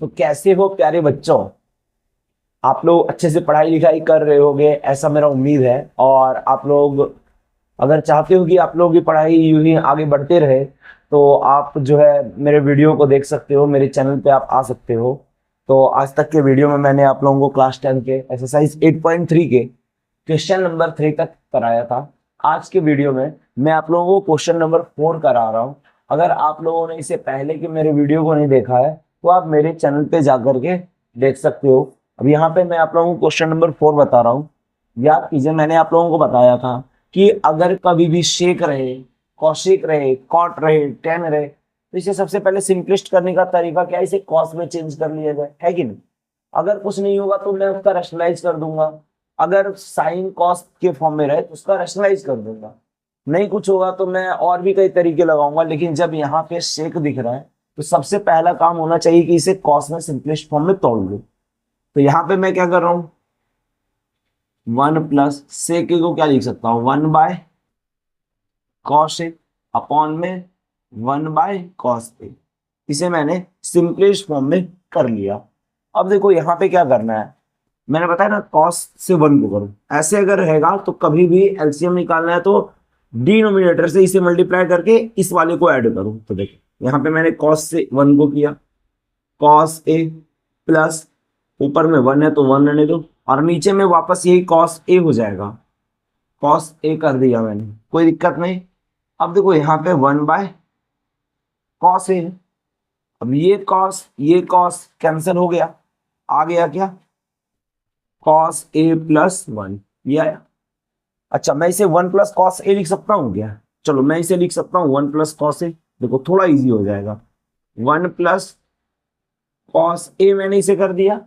तो कैसे हो प्यारे बच्चों। आप लोग अच्छे से पढ़ाई लिखाई कर रहे होगे ऐसा मेरा उम्मीद है। और आप लोग अगर चाहते हो कि आप लोगों की पढ़ाई यूं ही आगे बढ़ते रहे तो आप जो है मेरे वीडियो को देख सकते हो, मेरे चैनल पे आप आ सकते हो। तो आज तक के वीडियो में मैंने आप लोगों को क्लास 10 के एक्सरसाइज 8.3 के क्वेश्चन नंबर 3 तक कराया था। आज के वीडियो में मैं आप लोगों को क्वेश्चन नंबर 4 करा रहा हूँ। अगर आप लोगों ने इससे पहले के मेरे वीडियो को नहीं देखा है तो आप मेरे चैनल पे जा करके देख सकते हो। अब यहाँ पे मैं आप लोगों को क्वेश्चन नंबर 4 बता रहा हूँ। याद कीजिए, मैंने आप लोगों को बताया था कि अगर कभी भी शेक रहे, कौशिक रहे, कॉट रहे, टेन रहे तो इसे सबसे पहले सिंपलिस्ट करने का तरीका क्या है, इसे कॉस में चेंज कर लिया जाए, है कि नहीं। अगर कुछ नहीं होगा तो मैं उसका रैशनलाइज कर दूंगा। अगर साइन कॉस के फॉर्म में रहे तो उसका रैशनलाइज कर दूंगा। नहीं कुछ होगा तो मैं और भी कई तरीके लगाऊंगा, लेकिन जब यहाँ पे शेक दिख रहा है तो सबसे पहला काम होना चाहिए कि इसे कॉस में सिंपलिस्ट फॉर्म में तोड़ दो। तो यहाँ पे मैं क्या कर रहा हूँ, 1 प्लस सेक को क्या लिख सकता हूँ, 1 बाय कॉस ए अपॉन में 1 बाय कॉस ए। इसे मैंने सिंपलिस्ट फॉर्म में कर लिया। अब देखो यहाँ पे क्या करना है, मैंने बताया ना कॉस से 1 को करो। ऐसे अगर रहेगा तो कभी भी एलसीएम निकालना है तो डिनोमिनेटर से इसे मल्टीप्लाई करके इस वाले को ऐड करो। तो देखो यहाँ पे मैंने कॉस से 1 को किया, कॉस ए प्लस ऊपर में 1 है तो 1 रहने दो, और नीचे में वापस यही कॉस ए हो जाएगा। कॉस ए कर दिया मैंने, कोई दिक्कत नहीं। अब देखो यहाँ पे 1 बाय कॉस ए। अब ये कॉस कैंसिल हो गया, आ गया क्या, कॉस ए प्लस 1 ये आया। अच्छा, मैं इसे 1 प्लस कॉस ए लिख सकता हूँ क्या, चलो मैं इसे लिख सकता हूँ 1 प्लस कॉस ए। देखो थोड़ा इजी हो जाएगा, 1 प्लस कॉस ए मैंने इसे कर दिया।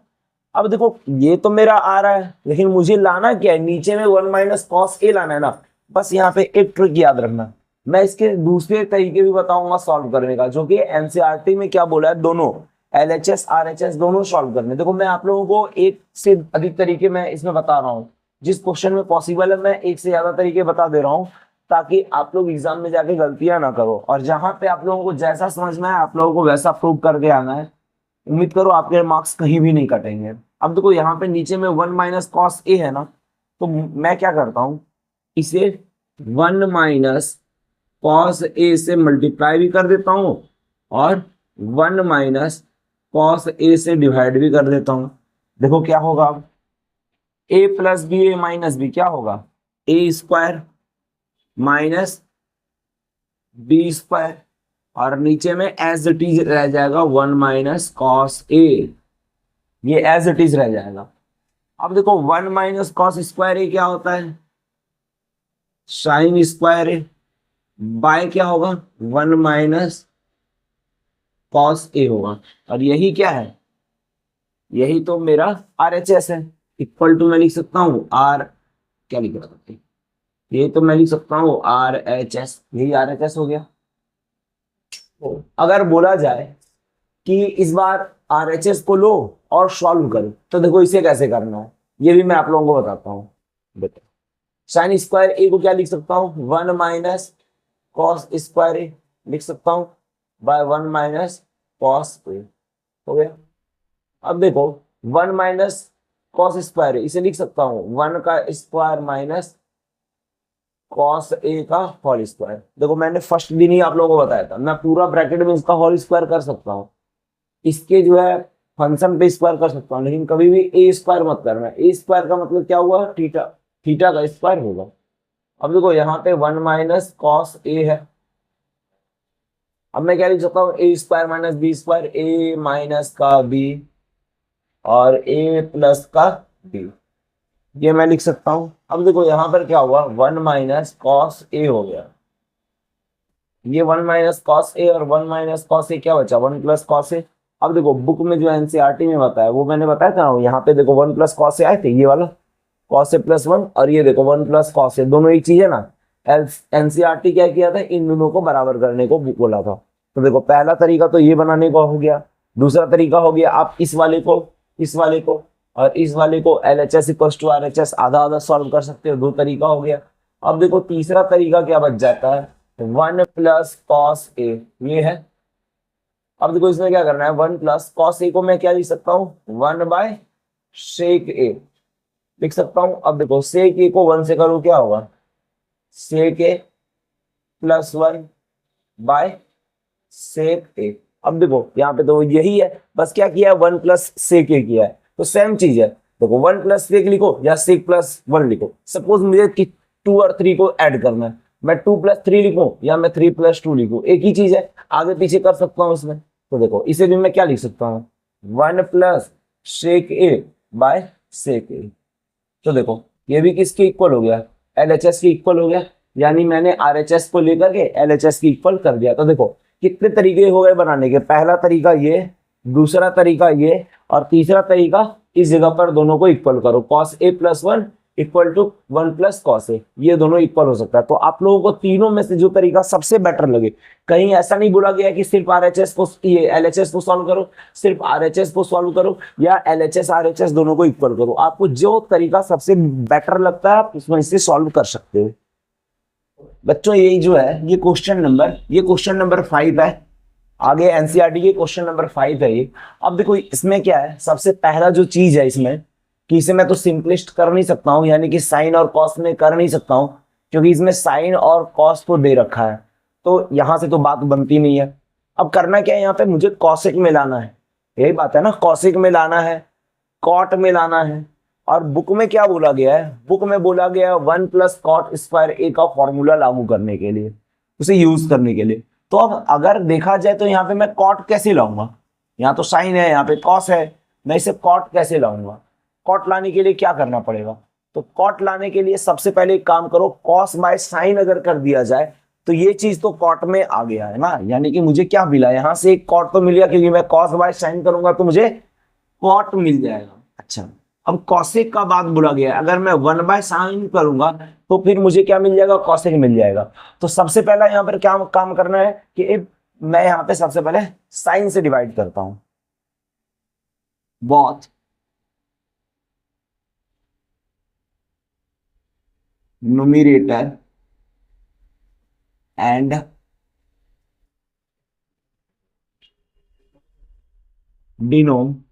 अब देखो ये तो मेरा आ रहा है, लेकिन मुझे लाना क्या है, नीचे में 1 माइनस कॉस ए लाना है ना। बस यहाँ पे एक ट्रिक याद रखना, मैं इसके दूसरे तरीके भी बताऊंगा सॉल्व करने का, जो कि एनसीईआरटी में क्या बोला है, दोनों एलएचएस आरएचएस दोनों सॉल्व करने। देखो मैं आप लोगों को एक से अधिक तरीके में इसमें बता रहा हूँ, जिस क्वेश्चन में पॉसिबल है मैं एक से ज्यादा तरीके बता दे रहा हूँ, ताकि आप लोग एग्जाम में जाके गलतियां ना करो। और जहां पे आप लोगों को जैसा समझना है आप लोगों को वैसा प्रूव करके आना है। उम्मीद करो आपके मार्क्स कहीं भी नहीं कटेंगे। अब देखो यहाँ पे नीचे में 1 माइनस कॉस ए है ना, तो मैं क्या करता हूँ, इसे 1 माइनस कॉस ए से मल्टीप्लाई भी कर देता हूँ और 1 माइनस कॉस ए से डिवाइड भी कर देता हूँ। देखो क्या होगा, अब ए प्लस बी ए माइनस बी क्या होगा, ए स्क्वायर माइनस बी स्क्वायर, और नीचे में एज इट इज रह जाएगा 1 माइनस कॉस ए, ये एज इट इज रह जाएगा। अब देखो 1 माइनस कॉस स्क्वायर ए क्या होता है, साइन स्क्वायर ए, बाय क्या होगा 1 माइनस कॉस ए होगा। और यही क्या है, यही तो मेरा आरएचएस है। इक्वल टू मैं लिख सकता हूँ आर, क्या लिख रहा था, ये तो मैं लिख सकता हूँ आर एच एस, यही आर एच एस हो गया। तो अगर बोला जाए कि इस बार आरएचएस को लो और सॉल्व करो, तो देखो इसे कैसे करना है ये भी मैं आप लोगों को बताता हूँ। देखो साइन स्क्वायर ए को क्या लिख सकता हूँ, 1 माइनस कॉस स्क्वायर ए लिख सकता हूँ बाय 1 माइनस कॉस ए, हो गया। अब देखो 1 माइनस कॉस स्क्वायर ए इसे लिख सकता हूँ 1 का स्क्वायर माइनस कॉस ए का होल स्क्वायर। देखो मैंने फर्स्ट दिन ही आप लोगों को बताया था, मैं पूरा ब्रैकेट में इसका होल स्क्वायर कर सकता हूँ, इसके जो है फंक्शन पे स्क्वायर कर सकता हूँ, लेकिन कभी भी ए स्क्वायर मत करना। ए स्क्वायर का मतलब क्या हुआ, थीटा, थीटा का स्क्वायर होगा। अब देखो यहाँ पे 1 माइनस कॉस ए है, अब मैं क्या लिख सकता हूँ, ए square minus B square, A minus का बी और ए प्लस का बी, ये मैं लिख सकता हूँ। अब देखो यहाँ पर क्या हुआ, 1 माइनस कॉस ए हो गया, ये 1 माइनस कॉस ए और 1 माइनस कॉस ए क्या बचा, 1 प्लस कॉस ए। अब देखो बुक में जो एनसीईआरटी में बताया वो मैंने बताया था, यहाँ पे देखो 1 प्लस कॉस ए आए थे, ये वाला कॉस ए प्लस 1, और ये देखो 1 प्लस कॉस ए, दोनों एक चीज है ना। एनसीईआरटी क्या किया था, इन दोनों को बराबर करने को बोला था। तो देखो पहला तरीका तो ये बनाने का हो गया, दूसरा तरीका हो गया आप इस वाले को, इस वाले को और इस वाले को LHS इक्वल टू RHS आधा आधा सॉल्व कर सकते हो, 2 तरीका हो गया। अब देखो तीसरा तरीका क्या बच जाता है, 1 प्लस कॉस ए, ये है अब देखो इसमें क्या करना है, 1 प्लस कॉस ए को मैं क्या लिख सकता हूँ, 1 बाय सेक ए लिख सकता हूँ। अब देखो सेक ए को 1 से करो क्या होगा, सेक ए प्लस 1 बाय सेक ए। अब देखो यहाँ पे तो यही है, बस क्या किया है, 1 प्लस सेक ए किया है, तो सेम चीज है। देखो 1 प्लस सेक लिखो या सेक प्लस 1 लिखो। सपोज मुझे 2 और 3 को ऐड करना है, मैं 2 प्लस 3 लिखूं या मैं 3 प्लस 2 लिखूं, एक ही चीज है, आगे पीछे कर सकता हूँ इसमें। तो देखो इसे भी मैं क्या लिख सकता हूँ, 1 plus sec A by sec ए। तो देखो ये भी किसके इक्वल हो गया, LHS के इक्वल हो गया, यानी मैंने RHS को लेकर के LHS की इक्वल कर दिया। तो देखो कितने तरीके हो गए बनाने के, पहला तरीका ये, दूसरा तरीका ये, और तीसरा तरीका इस जगह पर दोनों को इक्वल करो, cos a plus 1 equal to 1 plus cos A, ये दोनों इक्वल हो सकता है। तो आप लोगों को तीनों में से जो तरीका सबसे बेटर लगे, कहीं ऐसा नहीं बोला गया कि सिर्फ RHS को, ये LHS को सॉल्व करो, सिर्फ RHS को सॉल्व करो, या LHS RHS दोनों को इक्वल करो। आपको जो तरीका सबसे बेटर लगता है आप उसमें से सॉल्व कर सकते हो। बच्चों यही जो है ये क्वेश्चन नंबर 5 है, आगे एनसीईआरटी के क्वेश्चन नंबर 5 है ये। अब देखो इसमें क्या है, सबसे पहला जो चीज है इसमें कि इसे मैं तो सिंपलिस्ट कर नहीं सकता हूं, यानी कि साइन और कॉस में कर नहीं सकता हूं, क्योंकि इसमें साइन और कॉस को दे रखा है, तो यहां से तो बात बनती नहीं है। अब करना क्या है, यहाँ पे मुझे कॉसिक में लाना है, यही बात है ना, कॉसिक में लाना है, कॉट में लाना है। और बुक में क्या बोला गया है, बुक में बोला गया है 1 प्लस कॉट स्क्वायर ए का फॉर्मूला लागू करने के लिए, उसे यूज करने के लिए। तो अब अगर देखा जाए तो यहाँ पे मैं कॉट कैसे लाऊंगा, यहाँ तो साइन है, यहाँ पे कॉस है, मैं इसे कॉट कैसे लाऊंगा। कॉट लाने के लिए क्या करना पड़ेगा, तो कॉट लाने के लिए सबसे पहले एक काम करो, कॉस बाय साइन अगर कर दिया जाए तो ये चीज तो कॉट में आ गया है ना, यानी कि मुझे क्या मिला, यहाँ से एक कॉट तो मिल गया, क्योंकि मैं कॉस बाय साइन करूंगा तो मुझे कॉट मिल जाएगा। अच्छा, अब कॉसेक का बात बोला गया है, अगर मैं 1 बाय साइन करूंगा तो फिर मुझे क्या मिल जाएगा, कॉसेक मिल जाएगा। तो सबसे पहला यहाँ पर क्या काम करना है कि मैं यहाँ पे सबसे पहले साइन से डिवाइड करता हूं, both numerator and denominator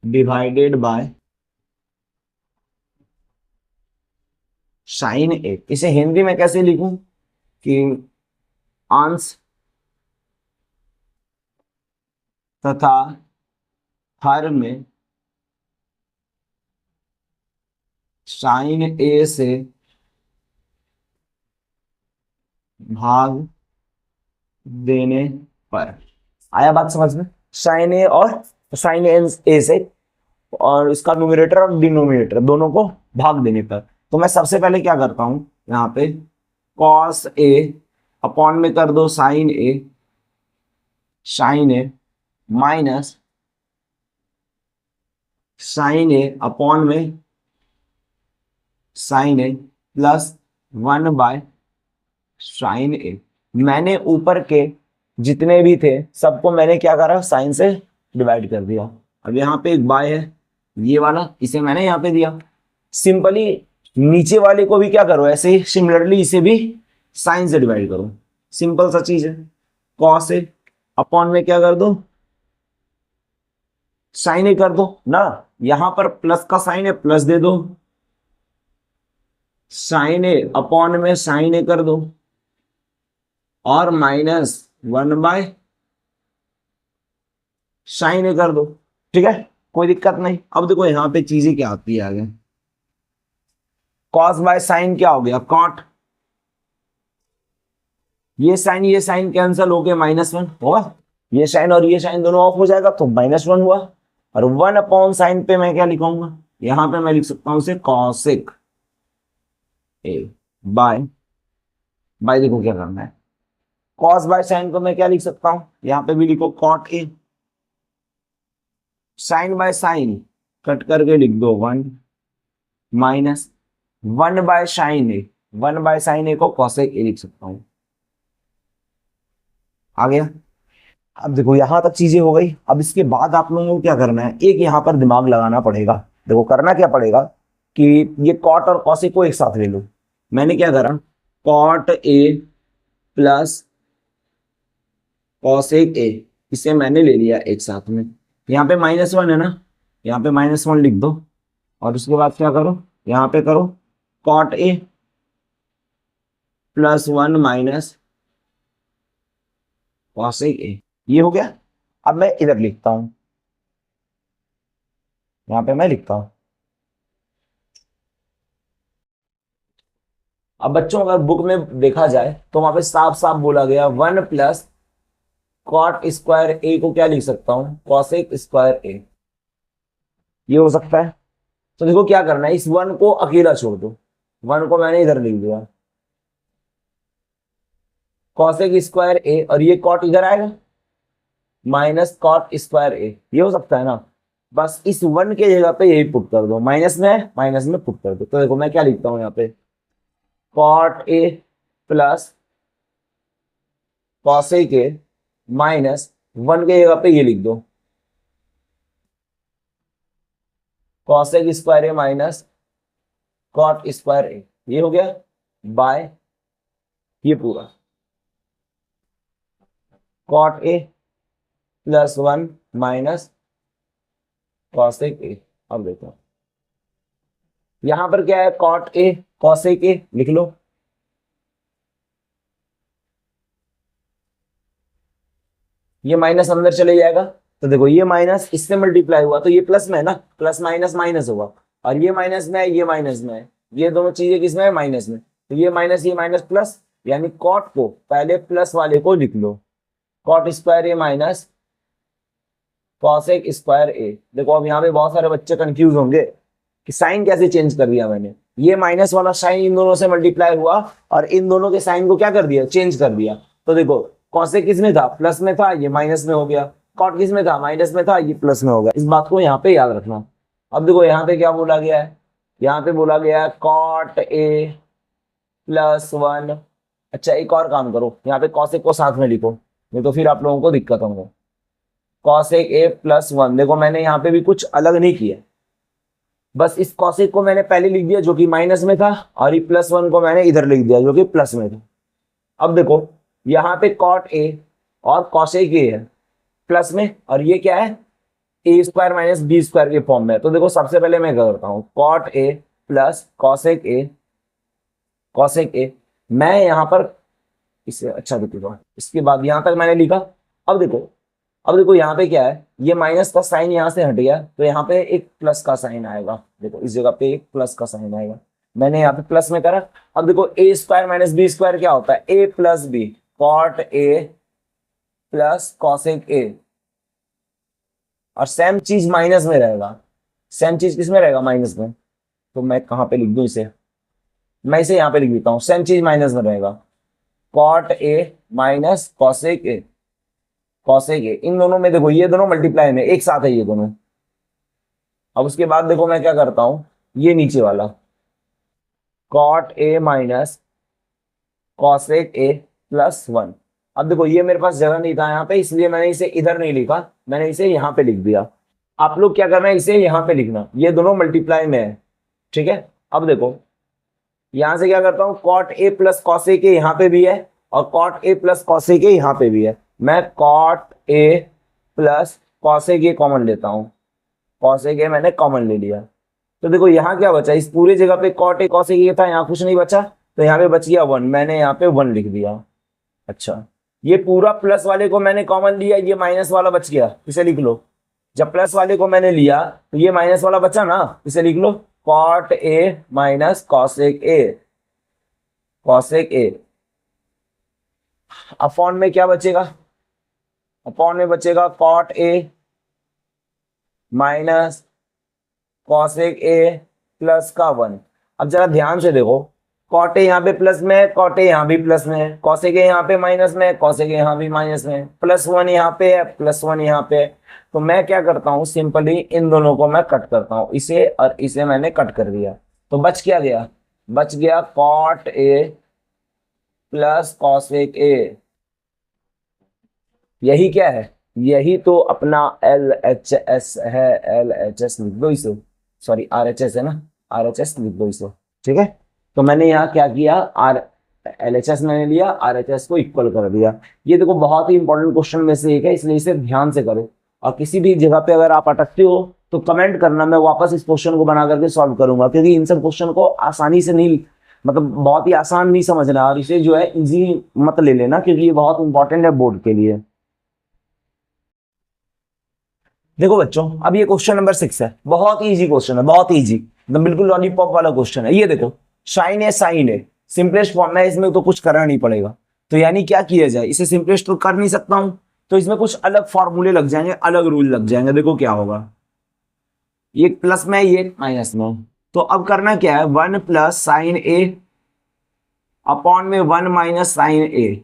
divided by sine A. इसे हिंदी में कैसे लिखूं कि अंश तथा हर में साइन ए से भाग देने पर। आया बात समझ में, साइन ए और साइन ए से, और इसका न्यूमरेटर और डिनोमिनेटर दोनों को भाग देने पर। तो मैं सबसे पहले क्या करता हूं, यहाँ पे कॉस ए अपॉन में कर दो sine A minus sine A upon में sine A plus 1 by sine A. मैंने ऊपर के जितने भी थे सबको मैंने क्या करा, साइन से डिवाइड कर दिया। अब यहाँ पे एक बाय है, ये वाला इसे मैंने यहाँ पे दिया। सिंपली नीचे वाले को भी क्या करो, ऐसे ही सिमिलरली इसे भी साइन से डिवाइड करो, सिंपल सा चीज है। कॉस ए अपॉन में क्या कर दो, साइन ए कर दो ना, यहां पर प्लस का साइन है, प्लस दे दो, साइन ए अपॉन में साइन ए कर दो, और माइनस 1 बाय साइन ए कर दो। ठीक है, कोई दिक्कत नहीं। अब देखो यहाँ पे चीजें क्या आती है आगे, कॉस बाय साइन क्या हो गया, कॉट, ये साइन कैंसिल हो गया, -1 होगा, ये साइन और ये साइन दोनों ऑफ हो जाएगा तो -1 हुआ। और 1 अपॉन साइन पे मैं क्या लिखूंगा, यहां पे मैं लिख सकता हूं उसे कॉसेक ए बाय देखो क्या करना है, कॉस बाय साइन को मैं क्या लिख सकता हूं, यहां पे भी लिखो cot A, sine by sine cut करके लिख दो 1 माइनस 1 बाय साइन ए को कॉसेक ए लिख सकता हूं। आ गया। अब देखो यहां तक चीजें हो गई। अब इसके बाद आप लोगों को क्या करना है, एक यहां पर दिमाग लगाना पड़ेगा। देखो करना क्या पड़ेगा कि ये कॉट और कॉसेक को एक साथ ले लो। मैंने क्या करा, cot A plus cosec A, इसे मैंने ले लिया एक साथ में। यहाँ पे -1 है ना, यहाँ पे -1 लिख दो और उसके बाद क्या करो, यहाँ पे करो cot A +1 minus cosec A, ये हो गया। अब मैं इधर लिखता हूं, यहाँ पे मैं लिखता हूं। अब बच्चों अगर बुक में देखा जाए तो वहां पे साफ साफ बोला गया 1 प्लस कॉट स्क्वायर ए को क्या लिख सकता हूं, कॉसेक स्क्वायर ए, ये हो सकता है। तो देखो क्या करना है, इस 1 को अकेला छोड़ दो, 1 को मैंने इधर लिख दिया कॉसेक स्क्वायर ए, और ये कॉट इधर आएगा माइनस कॉट स्क्वायर ए, ये हो सकता है ना। बस इस 1 के जगह पे यही पुट कर दो, माइनस में है माइनस में पुट कर दो। तो देखो मैं क्या लिखता हूं यहाँ पे, cot A plus cosec A minus 1 के जगह पे ये लिख दो cosec square A minus cot square A, ये हो गया बाय ये पूरा cot A +1 minus cosec A. अब देखो यहां पर क्या है, कॉट ए कॉसेक ए लिख लो, ये माइनस अंदर चले जाएगा। तो देखो ये माइनस इससे मल्टीप्लाई हुआ तो ये प्लस में है ना, प्लस माइनस माइनस होगा, और ये माइनस में है ये माइनस में है, ये दोनों चीजें किसमें है, माइनस में। तो ये माइनस प्लस, यानी कॉट को पहले प्लस वाले को लिख लो, cot square A minus cosec square ए। देखो अब यहाँ पे बहुत सारे बच्चे कंफ्यूज होंगे कि साइन कैसे चेंज कर दिया मैंने, ये माइनस वाला साइन इन दोनों से मल्टीप्लाई हुआ और इन दोनों के साइन को क्या कर दिया, चेंज कर दिया। तो देखो कॉसेक किस में था, प्लस में था, ये माइनस में हो गया, कॉट किस में था, माइनस में था, ये प्लस में हो गया। इस बात को यहाँ पे याद रखना। अब देखो यहाँ पे क्या बोला गया है, यहाँ पे बोला गया है कॉट ए +1। अच्छा एक और काम करो, यहाँ पे कॉसेक को साथ में लिखो, नहीं तो फिर आप लोगों को दिक्कत होंगे। कॉसेक ए +1, देखो मैंने यहाँ पे भी कुछ अलग नहीं किया, बस इस कॉसेक को मैंने पहले लिख दिया जो कि माइनस में था, और ये +1 को मैंने इधर लिख दिया जो कि प्लस में था। अब देखो यहाँ पे कॉट ए और कॉसेक ए है प्लस में, और ये क्या है, A square minus B square के फॉर्म में। तो देखो सबसे पहले मैं क्या करता हूँ, cot A plus cosec A, मैं यहाँ पर इसे अच्छा लिखूंगा, इसके बाद यहाँ तक मैंने लिखा। अब देखो यहाँ पे क्या है, ये माइनस का साइन यहाँ से हट गया तो यहाँ पे एक प्लस का साइन आएगा। देखो इस जगह पे एक प्लस का साइन आएगा, मैंने यहाँ पे प्लस में करा। अब देखो A square minus B square क्या होता है, A plus B, cot A plus cosec A, और सेम चीज माइनस में रहेगा, सेम चीज किस में रहेगा, माइनस में। तो मैं कहाँ पे लिख दूं इसे, मैं इसे यहाँ पे लिख देता हूँ, सेम चीज माइनस में रहेगा, cot A minus cosec A, इन दोनों में देखो ये दोनों मल्टीप्लाई में एक साथ है ये दोनों। अब उसके बाद देखो मैं क्या करता हूं, ये नीचे वाला cot A minus cosec A +1। अब देखो ये मेरे पास जगह नहीं था यहाँ पे, इसलिए मैंने इसे इधर नहीं लिखा, मैंने इसे यहाँ पे लिख दिया। आप लोग क्या करना है, इसे यहाँ पे लिखना, ये दोनों मल्टीप्लाई में है, ठीक है। अब देखो यहां से क्या करता हूँ, cot A plus cosec A यहाँ पे भी है और cot A plus cosec A यहाँ पे भी है, मैं cot A plus cosec A common लेता हूं, कॉसेक ए मैंने कॉमन ले लिया। तो देखो यहाँ क्या बचा, इस पूरे जगह पे कॉट ए कॉसेक ए था, यहाँ कुछ नहीं बचा, तो यहाँ पे बच गया 1, मैंने यहाँ पे 1 लिख दिया। अच्छा ये पूरा प्लस वाले को मैंने कॉमन लिया, ये माइनस वाला बच गया, इसे लिख लो। जब प्लस वाले को मैंने लिया तो ये माइनस वाला बचा ना, इसे लिख लो, cot A minus cosec A. Upon में क्या बचेगा, अपॉन में बचेगा cot A minus cosec A plus का 1। अब जरा ध्यान से देखो, कॉट ए यहाँ पे प्लस में है, कॉट ए यहाँ भी प्लस में है, कॉसेक ए यहाँ पे माइनस में है, कॉसेक ए यहाँ भी माइनस में है, +1 यहाँ पे है, +1 यहाँ पे है। तो मैं क्या करता हूँ, सिंपली इन दोनों को मैं कट करता हूँ, इसे और इसे मैंने कट कर दिया। तो बच क्या गया, बच गया cot A plus cosec A. यही क्या है, यही तो अपना LHS है, LHS लिख दो इसे, सॉरी RHS है ना, RHS लिख दो इसे, ठीक है। तो मैंने यहाँ क्या किया, LHS मैंने लिया, RHS को इक्वल कर दिया। ये देखो बहुत ही इंपॉर्टेंट क्वेश्चन में से एक है, इसलिए इसे ध्यान से करो। और किसी भी जगह पे अगर आप अटकते हो तो कमेंट करना, मैं वापस इस क्वेश्चन को बना करके सॉल्व करूंगा, क्योंकि इन सब क्वेश्चन को आसानी से नहीं, मतलब बहुत ही आसान नहीं समझना, और इसे जो है इजी मत ले लेना, क्योंकि ये बहुत इंपॉर्टेंट है बोर्ड के लिए। देखो बच्चों, अब ये क्वेश्चन नंबर 6 है, बहुत ही इजी क्वेश्चन है, बहुत ही इजी, एकदम बिल्कुल लॉलीपॉप वाला क्वेश्चन है। ये देखो साइन है साइन है, सिंपलेस्ट फॉर्म है, इसमें तो कुछ करना नहीं पड़ेगा। तो यानी क्या किया जाए, इसे सिंपलेस्ट तो कर नहीं सकता हूं, तो इसमें कुछ अलग फॉर्मूले लग जाएंगे, अलग रूल लग जाएंगे। देखो क्या होगा, ये प्लस में ये माइनस में, तो अब करना क्या है, 1 प्लस साइन ए अपॉन में 1 माइनस साइन ए,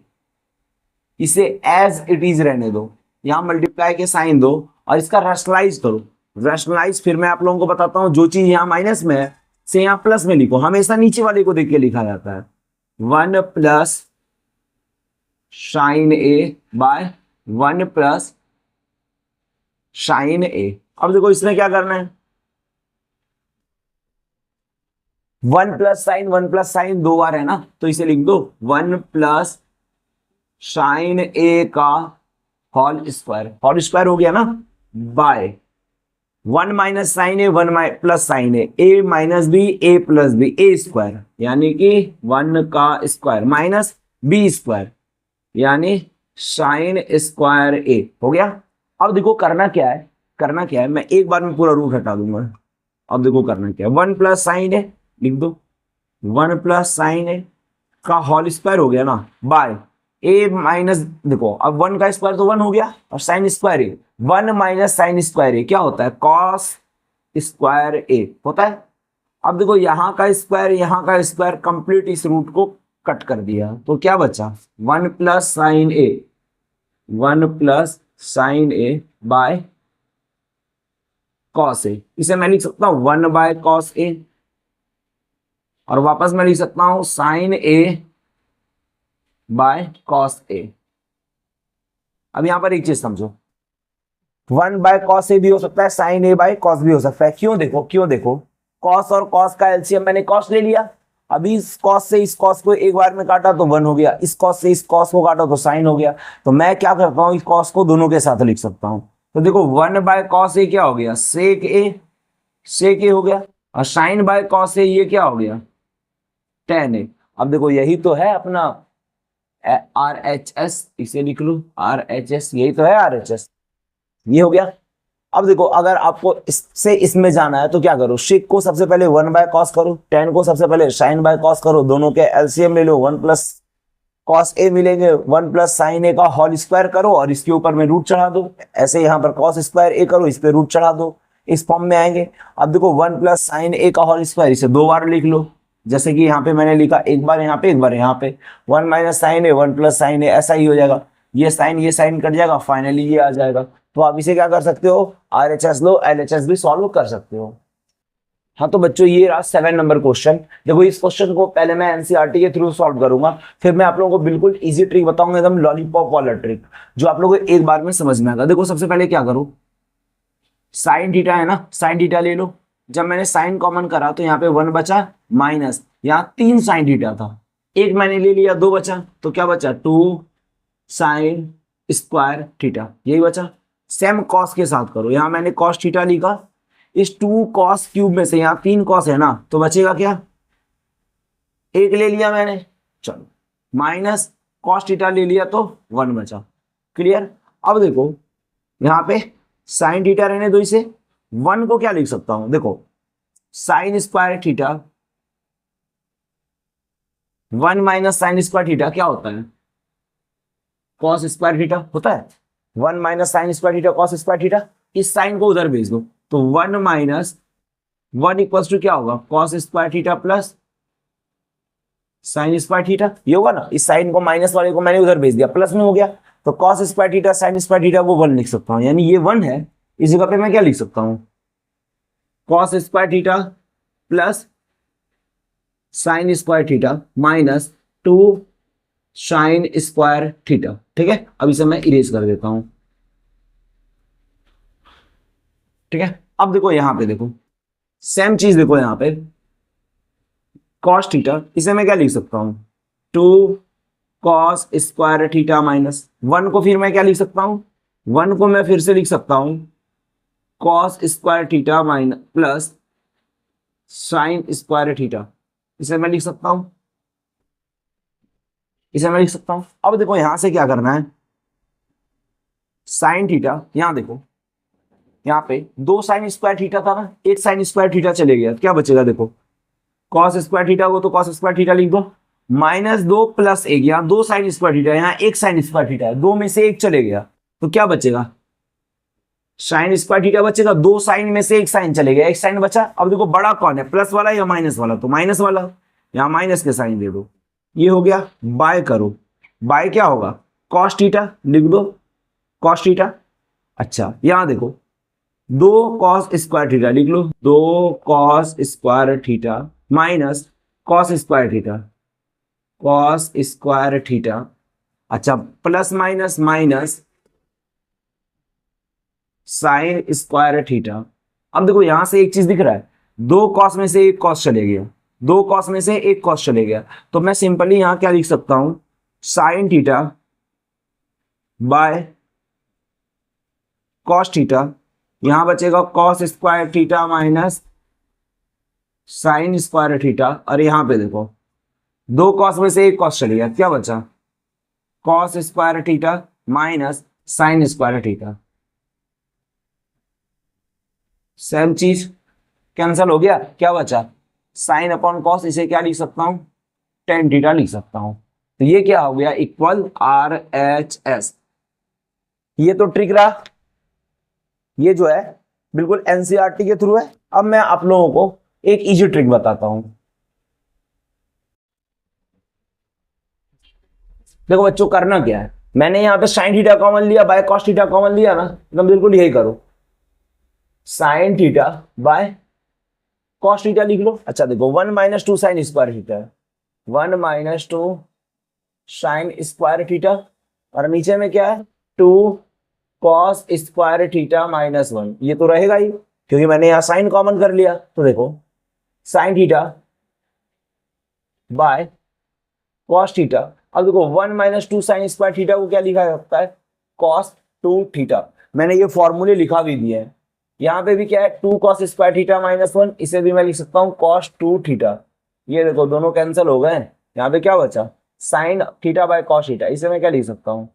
इसे एज इट इज रहने दो, यहां मल्टीप्लाई के साइन दो और इसका रैशनलाइज करो। रैशनलाइज फिर मैं आप लोगों को बताता हूं, जो चीज यहां माइनस में है से यहां प्लस में लिखो, हमेशा नीचे वाले को देख के लिखा जाता है। 1 plus sine A bye 1 plus sine ए। अब देखो इसमें क्या करना है, 1 प्लस साइन 1 प्लस साइन 2 बार है ना, तो इसे लिख दो 1 प्लस साइन ए का होल स्क्वायर हो गया ना, bye 1 minus sine A 1 plus sine A minus B A plus B A square, यानी कि 1 का स्क्वायर माइनस बी स्क्वायर, यानी साइन स्क्वायर ए हो गया। अब देखो करना क्या है, करना क्या है, मैं एक बार में पूरा रूट हटा दूंगा। अब देखो करना क्या है, 1 प्लस साइन ए लिख दो, 1 प्लस साइन ए का होल स्क्वायर हो गया ना, बाय ए माइनस, देखो अब 1 का स्क्वायर तो 1 हो गया, और साइन स्क्वायर ए 1 माइनस साइन स्क्वायर ए क्या होता है, कॉस स्क्वायर ए होता है। अब देखो यहां का स्क्वायर कंप्लीट इस रूट को कट कर दिया, तो क्या बचा, 1 plus sine A 1 plus sine A by cos A, इसे मैं लिख सकता हूं 1 बाय कॉस ए, और वापस मैं लिख सकता हूं साइन ए बाय कॉस ए। अब यहां पर एक चीज समझो, 1 बाय कॉस ए भी हो सकता है, साइन ए बाय कॉस भी हो सकता है। क्यों देखो कॉस और कॉस का एलसीएम मैंने कॉस ले लिया, अभी इस कॉस से इस कॉस को एक बार में काटा तो 1 हो गया, इस कॉस से इस कॉस को काटा तो साइन हो गया। तो मैं क्या करता हूं, इस कॉस को दोनों के साथ लिख सकता हूं। तो देखो 1 बाय कॉस ए क्या हो गया, सेक ए हो गया, और साइन बाय कॉस ए ये क्या हो गया, टेन ए। अब देखो यही तो है अपना RHS, इसे लिख लो RHS, यही तो है RHS, ये हो गया। अब देखो अगर आपको इससे इसमें जाना है तो क्या करो, शेक को सबसे पहले 1 बाय कॉस करो, टेन को सबसे पहले साइन बाय कॉस करो, दोनों के एलसीएम ले लो, 1 प्लस कॉस ए मिलेंगे, 1 प्लस साइन ए का होल स्क्वायर करो और इसके ऊपर में रूट चढ़ा दो। ऐसे यहाँ पर कॉस स्क्वायर ए करो, इस पे रूट चढ़ा दो, इस फॉर्म में आएंगे। अब देखो 1 प्लस साइन ए का होल स्क्वायर, इसे 2 बार लिख लो, जैसे कि यहाँ पे मैंने लिखा, एक बार यहाँ पे एक बार यहाँ पे, 1 minus sine A 1 plus sine ए, ऐसा ही हो जाएगा, ये साइन कट जाएगा, फाइनली ये आ जाएगा। तो आप इसे क्या कर सकते हो, RHS लो, LHS भी सॉल्व कर सकते हो। हाँ तो बच्चों ये रहा 7 नंबर क्वेश्चन। देखो इस क्वेश्चन को पहले मैं NCERT के थ्रू सॉल्व करूंगा, फिर मैं आप लोगों को बिल्कुल इजी ट्रिक बताऊंगा, एकदम लॉलीपॉप वाला ट्रिक, जो आप लोगों को एक बार में समझ में आएगा। देखो सबसे पहले क्या करो, साइन थीटा है ना, साइन थीटा ले लो। जब मैंने साइन कॉमन करा तो यहाँ पे 1 बचा, माइनस यहाँ 3 साइन थीटा था, एक मैंने ले लिया, 2 बचा, तो क्या बचा 2 साइन स्क्वायर थीटा, यही बचा। सेम कॉस के साथ करो, यहाँ मैंने कॉस थीटा लिखा, इस 2 कॉस क्यूब में से यहाँ 3 कॉस है ना, तो बचेगा क्या, 1 ले लिया मैंने, चलो माइनस कॉस थीटा ले लिया तो 1 बचा, क्लियर। अब देखो यहाँ पे साइन थीटा रहने दो, इसे 1 को क्या लिख सकता हूं, देखो sign square theta 1 minus sine square theta क्या होता है, कॉस स्क्वायर थीटा होता है। 1 minus sine square theta cos square theta, इस साइन को उधर भेज दो, तो 1 माइनस 1 इक्वल्स टू क्या होगा, cos square theta plus sign square theta, ये होगा ना। इस साइन को माइनस वाले को मैंने उधर भेज दिया, प्लस में हो गया, तो cos square theta sine square theta वो 1 लिख सकता हूं, यानी ये 1 है। इस जगह पे मैं क्या लिख सकता हूं, cos square theta plus sign square theta minus 2 sign square theta, ठीक है। अब इसे मैं इरेज कर देता हूं, ठीक है। अब देखो यहां पे, देखो सेम चीज, देखो यहां पे कॉस थीटा, इसे मैं क्या लिख सकता हूं, two cos square theta minus 1 को फिर मैं क्या लिख सकता हूं, 1 को मैं फिर से लिख सकता हूं cos square theta minus plus sign square theta, इसे मैं लिख सकता हूं, इसे मैं लिख सकता हूं। अब देखो यहां से क्या करना है, साइन थीटा, यहां देखो यहां पे 2 साइन स्क्वायर थीटा था ना, एक साइन स्क्वायर थीटा चले गया, क्या बचेगा देखो, कॉस स्क्वायर थीटा को तो कॉस स्क्वायर थीटा लिख दो, -2 + 1, यहाँ 2 साइन स्क्वायर थीटा, यहाँ 1 साइन स्क्वायर थीटा है, 2 में से 1 चले गया तो क्या बचेगा, साइन स्क्वायर थीटा बचेगा, 2 साइन में से 1 साइन चले गया, 1 साइन बचा। अब देखो बड़ा कौन है, प्लस वाला या माइनस वाला, तो माइनस वाला, यहाँ माइनस के साइन दे दो, ये हो गया। बाय करो, बाय क्या होगा, कॉस थीटा लिख दो, कॉस थीटा। अच्छा यहाँ देखो 2 कॉस स्क्वायर थीटा लिख लो, 2 cos square theta minus cos square theta, cos square theta. अच्छा plus minus minus sine square theta. अब देखो यहां से एक चीज दिख रहा है, 2 कॉस में से 1 कॉस चले गया, 2 कॉस में से 1 कॉस चले गया, तो मैं सिंपली यहां क्या लिख सकता हूं, sine theta by cos theta, यहां बचेगा cos square theta minus sine square theta, और यहां पे देखो 2 कॉस में से 1 कॉस चले गया, क्या बचा, cos square theta minus sine square theta, same चीज कैंसिल हो गया, क्या बचा, साइन अपॉन कॉस, इसे क्या लिख सकता हूं, टेन थीटा लिख सकता हूं। तो ये क्या हो गया, इक्वल RHS। ये तो ट्रिक रहा, ये जो है बिल्कुल एनसीईआरटी के थ्रू है। अब मैं आप लोगों को एक इजी ट्रिक बताता हूं। देखो बच्चों करना क्या है, मैंने यहां पे साइन थीटा कॉमन लिया, बाय कॉस थीटा कॉमन लिया ना, एकदम बिल्कुल यही करो, sine theta by cos theta लिख लो। अच्छा देखो 1 - 2 sign square theta, 1 - 2 sign square theta, और नीचे में क्या है, 2 कॉस स्क्वायर थीटा -1, ये तो रहेगा ही क्योंकि मैंने यहां साइन कॉमन कर लिया। तो देखो sine theta by cos theta, अब देखो 1 - 2 साइन स्क्वायर थीटा को क्या लिखा जा सकता है, कॉस 2 थीटा। मैंने ये फॉर्मूले लिखा भी दिए हैं, यहाँ पे भी क्या है 2 कॉस स्क्वायर थीटा -1, इसे भी मैं लिख सकता हूँ कॉस 2 थीटा। ये देखो दोनों कैंसिल हो गए, यहाँ पे क्या बचा, sine theta by cos theta, इसे मैं क्या लिख सकता हूँ,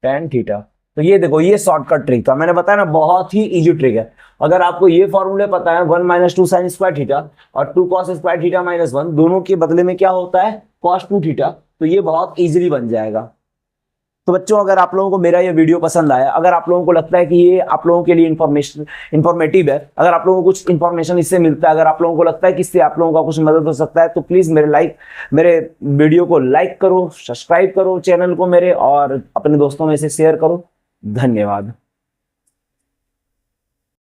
टेन थीटा। तो ये देखो ये शॉर्टकट ट्रिक था, मैंने बताया ना बहुत ही इजी ट्रिक है। अगर आपको ये फॉर्मूले पता है 1 - 2 साइन स्क्वायर थीटा और 2 कॉस स्क्वायर थीटा -1, दोनों के बदले में क्या होता है कॉस 2 थीटा, तो ये बहुत इजीली बन जाएगा। तो बच्चों अगर आप लोगों को मेरा ये वीडियो पसंद आया, अगर आप लोगों को लगता है कि ये आप लोगों के लिए इंफॉर्मेटिव है, अगर आप लोगों को कुछ इंफॉर्मेशन इससे मिलता है, अगर आप लोगों को लगता है कि इससे आप लोगों का कुछ मदद हो सकता है, तो प्लीज मेरे वीडियो को लाइक करो, सब्सक्राइब करो चैनल को मेरे, और अपने दोस्तों में से शेयर करो। धन्यवाद।